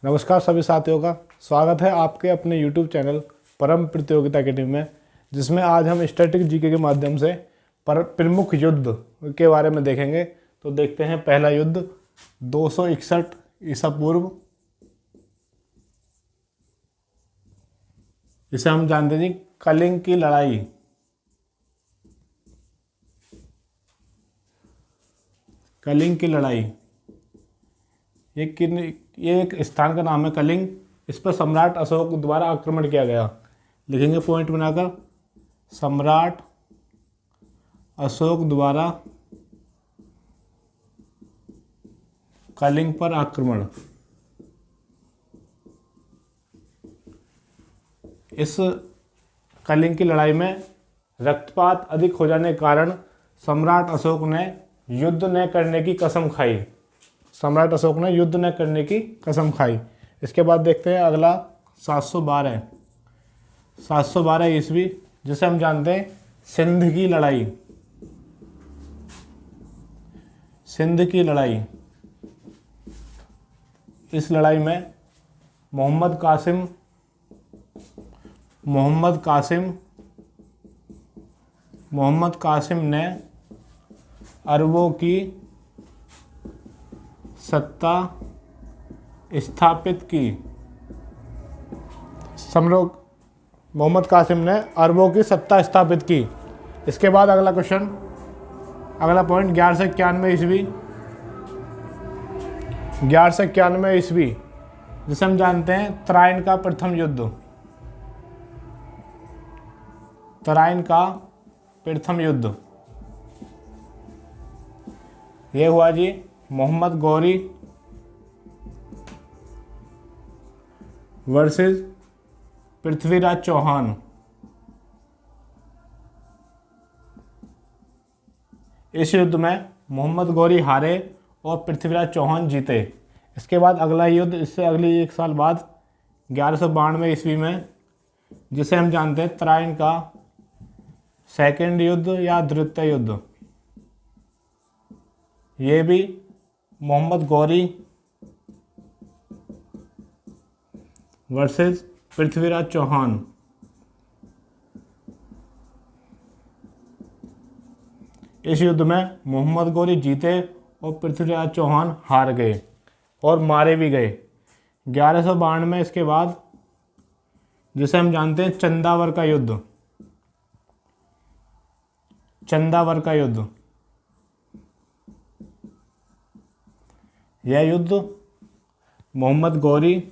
नमस्कार सभी साथियों का स्वागत है आपके अपने YouTube चैनल परम प्रतियोगिता के टीम में, जिसमें आज हम स्टैटिक जीके के माध्यम से प्रमुख युद्ध के बारे में देखेंगे। तो देखते हैं पहला युद्ध 261 ईसा पूर्व। इसे हम जानते हैं जी कलिंग की लड़ाई। कलिंग की लड़ाई ये एक स्थान का नाम है कलिंग। इस पर सम्राट अशोक द्वारा आक्रमण किया गया। लिखेंगे पॉइंट बनाकर, सम्राट अशोक द्वारा कलिंग पर आक्रमण। इस कलिंग की लड़ाई में रक्तपात अधिक हो जाने के कारण सम्राट अशोक ने युद्ध न करने की कसम खाई। सम्राट अशोक ने युद्ध न करने की कसम खाई। इसके बाद देखते हैं अगला 712 ईस्वी, जिसे हम जानते हैं सिंध की लड़ाई। सिंध की लड़ाई। इस लड़ाई में मोहम्मद कासिम ने अरबों की सत्ता स्थापित की। मोहम्मद कासिम ने अरबों की सत्ता स्थापित की। इसके बाद अगला पॉइंट 1191 ईस्वी, जिसे हम जानते हैं तराइन का प्रथम युद्ध। तराइन का प्रथम युद्ध यह हुआ जी मोहम्मद गौरी वर्सेस पृथ्वीराज चौहान। इस युद्ध में मोहम्मद गौरी हारे और पृथ्वीराज चौहान जीते। इसके बाद अगला युद्ध इससे अगली एक साल बाद 1192 ईस्वी में, जिसे हम जानते हैं तराइन का सेकंड युद्ध या द्वितीय युद्ध। ये भी मोहम्मद गौरी वर्सेस पृथ्वीराज चौहान। इस युद्ध में मोहम्मद गौरी जीते और पृथ्वीराज चौहान हार गए और मारे भी गए। 1192 इसके बाद, जिसे हम जानते हैं चंदावर का युद्ध। चंदावर का युद्ध। यह युद्ध मोहम्मद गौरी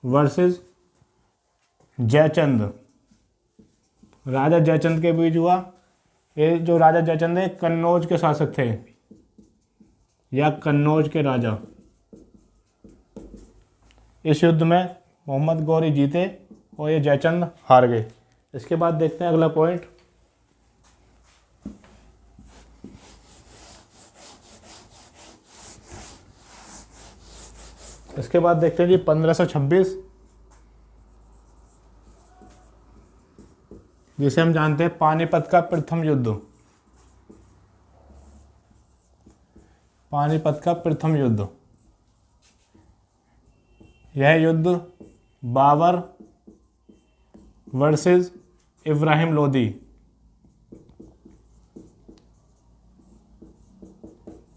वर्सेस जयचंद, राजा जयचंद के बीच हुआ। ये जो राजा जयचंद है कन्नौज के शासक थे या कन्नौज के राजा। इस युद्ध में मोहम्मद गौरी जीते और ये जयचंद हार गए। इसके बाद देखते हैं अगला पॉइंट। इसके बाद देखते हैं जी 1526, जिसे हम जानते हैं पानीपत का प्रथम युद्ध। पानीपत का प्रथम युद्ध। यह युद्ध बाबर वर्सेस इब्राहिम लोदी।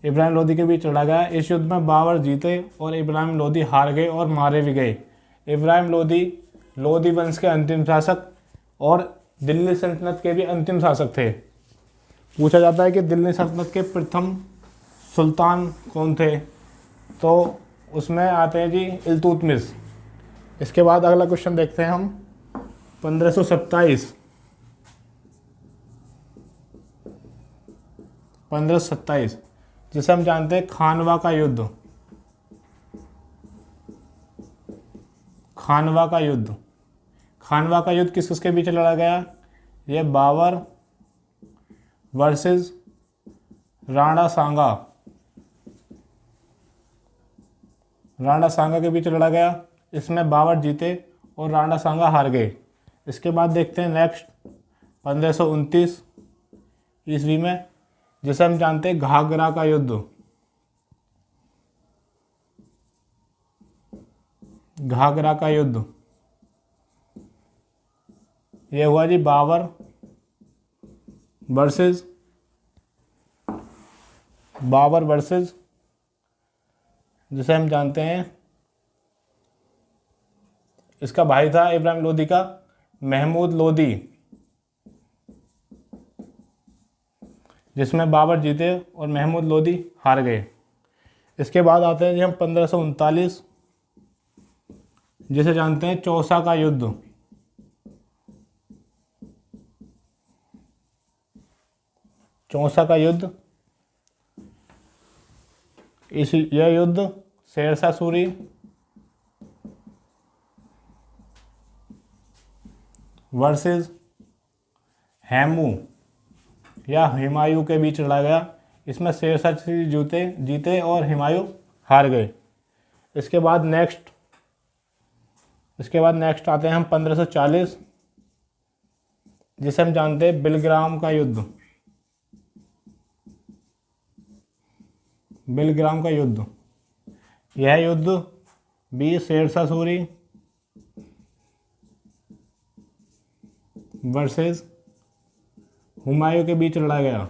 इब्राहिम लोदी के बीच लड़ा गया। इस युद्ध में बाबर जीते और इब्राहिम लोदी हार गए और मारे भी गए। इब्राहिम लोदी वंश के अंतिम शासक और दिल्ली सल्तनत के भी अंतिम शासक थे। पूछा जाता है कि दिल्ली सल्तनत के प्रथम सुल्तान कौन थे, तो उसमें आते हैं जी इल्तुतमिश। इसके बाद अगला क्वेश्चन देखते हैं हम 1527। 1527, जिसे हम जानते हैं खानवा का युद्ध। खानवा का युद्ध। खानवा का युद्ध किस किसके बीच लड़ा गया? ये बाबर वर्सेस राणा सांगा। राणा सांगा के बीच लड़ा गया। इसमें बाबर जीते और राणा सांगा हार गए। इसके बाद देखते हैं नेक्स्ट 1529 ईस्वी में, जिसे हम जानते हैं घाघरा का युद्ध। घाघरा का युद्ध। ये हुआ जी बाबर वर्सेस जिसे हम जानते हैं, इसका भाई था इब्राहिम लोदी का, महमूद लोदी, जिसमें बाबर जीते और महमूद लोदी हार गए। इसके बाद आते हैं जी हम 1539, जिसे जानते हैं चौसा का युद्ध। चौसा का युद्ध, यह युद्ध शेरशाह सूरी वर्सेस हेमू या हुमायूं के बीच लड़ा गया। इसमें शेरशाह सूरी जीते और हुमायूं हार गए। इसके बाद नेक्स्ट आते हैं हम 1540, जिसे हम जानते हैं बिलग्राम का युद्ध। बिलग्राम का युद्ध, यह युद्ध भी शेरशाह सूरी वर्सेस हुमायूं के बीच लड़ा गया।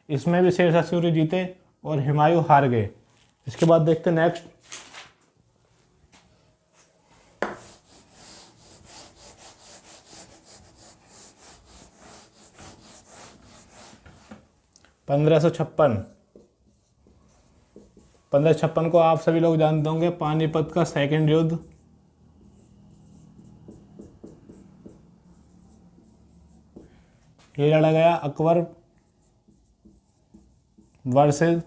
इसमें भी शेरशाह सूरी जीते और हुमायूं हार गए। इसके बाद देखते हैं नेक्स्ट 1556 को आप सभी लोग जानते होंगे, पानीपत का सेकंड युद्ध। ये लड़ा गया अकबर वर्सेस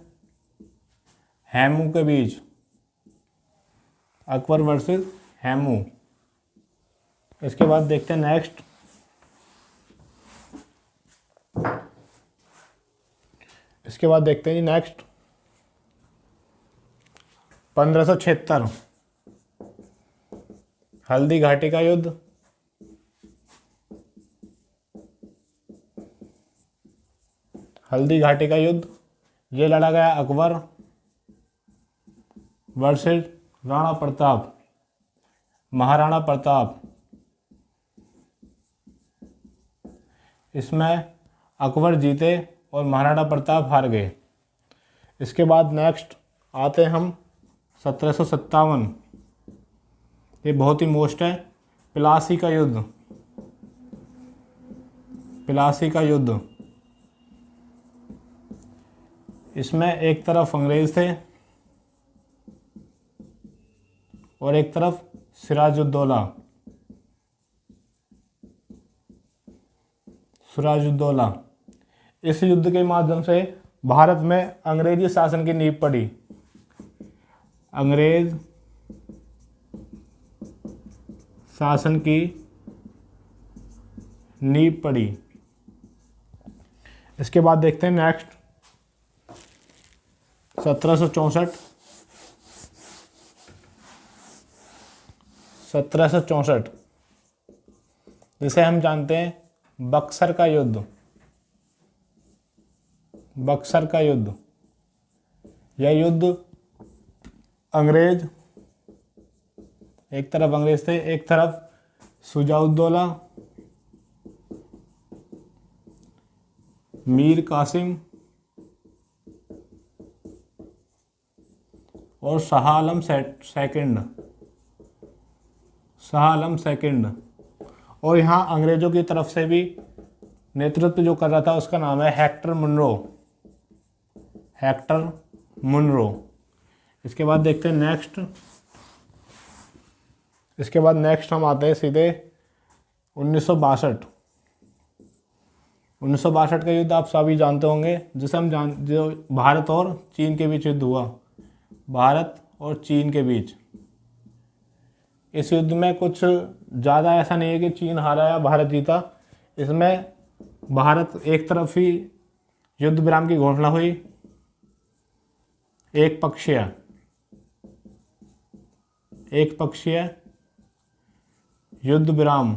हेमू के बीच। अकबर वर्सेस हेमू। इसके बाद देखते हैं नेक्स्ट 1576, हल्दी घाटी का युद्ध। हल्दी घाटी का युद्ध, ये लड़ा गया अकबर वर्सेस राणा प्रताप, महाराणा प्रताप। इसमें अकबर जीते और महाराणा प्रताप हार गए। इसके बाद नेक्स्ट आते हैं हम 1757, ये बहुत ही मोस्ट है, प्लासी का युद्ध। प्लासी का युद्ध, इसमें एक तरफ अंग्रेज थे और एक तरफ सिराजुद्दौला। इस युद्ध के माध्यम से भारत में अंग्रेजी शासन की नींव पड़ी। अंग्रेज शासन की नींव पड़ी। इसके बाद देखते हैं नेक्स्ट 1764, जिसे हम जानते हैं बक्सर का युद्ध। बक्सर का युद्ध, यह युद्ध अंग्रेज, एक तरफ अंग्रेज थे, एक तरफ शुजाउद्दौला, मीर कासिम और शाह आलम सेकंड। और यहाँ अंग्रेजों की तरफ से भी नेतृत्व जो कर रहा था उसका नाम है हेक्टर मुनरो। इसके बाद देखते हैं नेक्स्ट हम आते हैं सीधे 1962 का युद्ध आप सभी जानते होंगे, जिसे हम जो भारत और चीन के बीच युद्ध हुआ। भारत और चीन के बीच इस युद्ध में कुछ ज़्यादा ऐसा नहीं है कि चीन हारा या भारत जीता। इसमें भारत एक तरफ ही युद्ध विराम की घोषणा हुई, एक पक्षीय युद्ध विराम।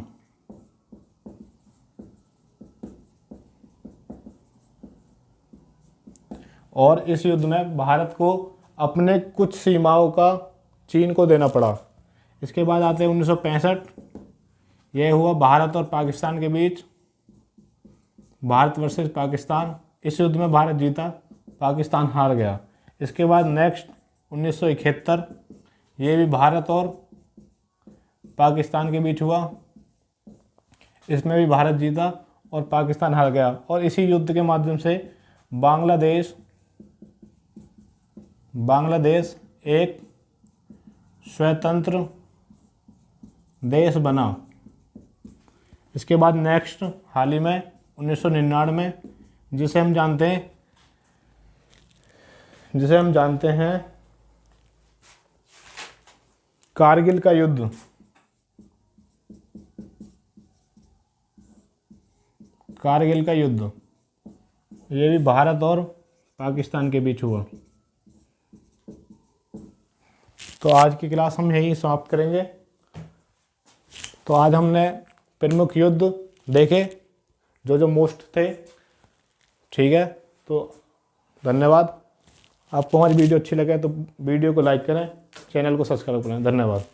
और इस युद्ध में भारत को अपने कुछ सीमाओं का चीन को देना पड़ा। इसके बाद आते हैं 1965, यह हुआ भारत और पाकिस्तान के बीच, भारत वर्सेस पाकिस्तान। इस युद्ध में भारत जीता, पाकिस्तान हार गया। इसके बाद नेक्स्ट 1971, ये भी भारत और पाकिस्तान के बीच हुआ, इसमें भी भारत जीता और पाकिस्तान हार गया। और इसी युद्ध के माध्यम से बांग्लादेश एक स्वतंत्र देश बना। इसके बाद नेक्स्ट हाल ही में 1999, जिसे हम जानते हैं कारगिल का युद्ध। कारगिल का युद्ध ये भी भारत और पाकिस्तान के बीच हुआ। तो आज की क्लास हम यहीं समाप्त करेंगे। तो आज हमने प्रमुख युद्ध देखे जो मोस्ट थे। ठीक है, तो धन्यवाद। आपको हमारी वीडियो अच्छी लगे तो वीडियो को लाइक करें, चैनल को सब्सक्राइब करें। धन्यवाद।